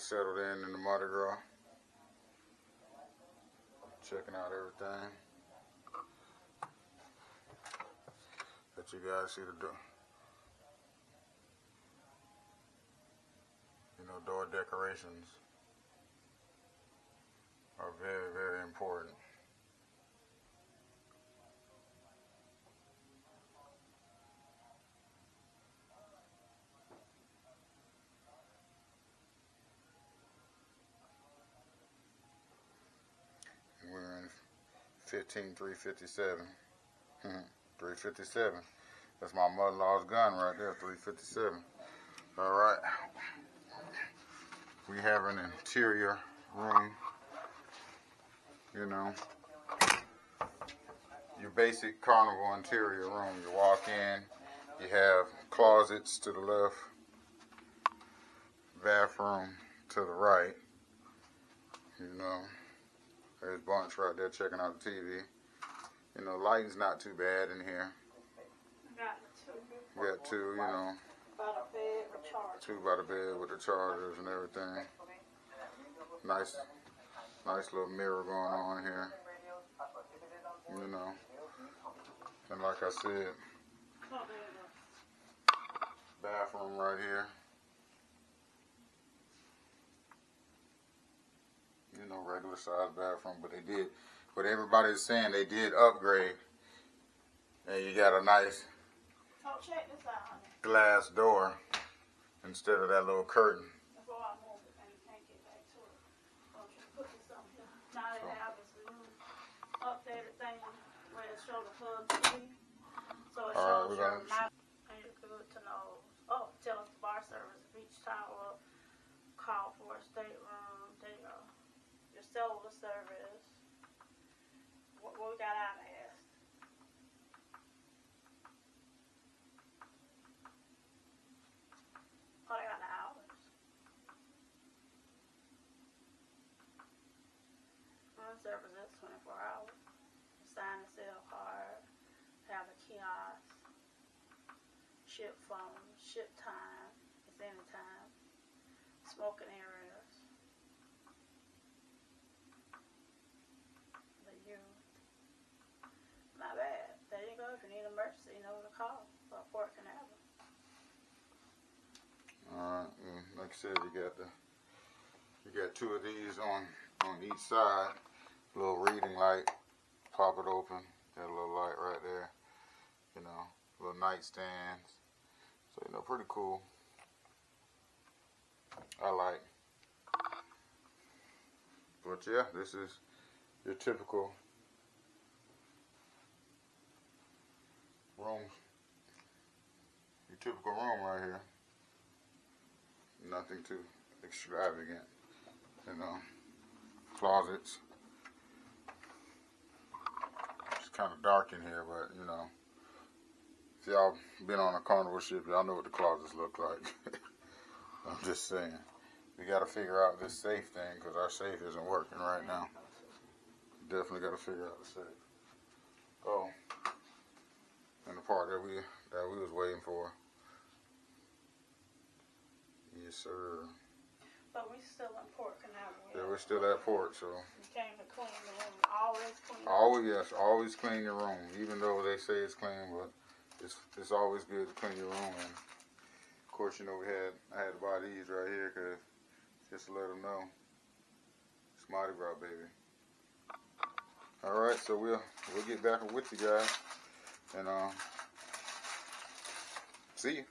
settled in the Mardi Gras. Checking out everything. Let you guys see the door. You know, door decorations are very, very important. And we're in 15357. 357. That's my mother-in-law's gun right there, 357. All right. We have an interior room. You know, your basic Carnival interior room. You walk in, you have closets to the left, bathroom to the right. You know, there's Bunch right there checking out the TV. You know, lighting's not too bad in here. We got two, you know, two by the bed with the chargers and everything. Nice little mirror going on here. You know, and like I said, bathroom right here. You know, regular size bathroom, but everybody's saying they did upgrade. And you got a nice glass door instead of that little curtain. Now they have this new updated thing where it shows the hub TV. So it shows your amount, and you're good to know. Oh, tell us the bar service of each tower, call for a stateroom, there you go. Your cellular service. What we got out of it. Oh, they got the hours. Service is 24 hours. Sign and sell card, have a kiosk, ship phone, ship time, it's anytime, smoking areas, the youth. Not bad. There you go. If you need an emergency, you know who to call for Port Carnival. Alright, like I said, you got two of these on each side. Little reading light, pop it open, got a little light right there, you know, little nightstands, so, you know, pretty cool. I like. But yeah, this is your typical room, right here. Nothing too extravagant, you know, closets. Kind of dark in here, but you know, if y'all been on a Carnival ship, y'all know what the closets look like. I'm just saying, we got to figure out this safe thing because our safe isn't working right now. Definitely got to figure out the safe. Oh, and the part that we was waiting for. Yes, sir. But we still in Port Carnival. Yeah, we're still at port, so. You came to clean the room. Always clean. Yes, always clean your room. Even though they say it's clean, but it's always good to clean your room. And of course, you know, I had to buy these right here because just to let them know it's Mardi Gras, baby. All right, so we'll get back with you guys, and see you.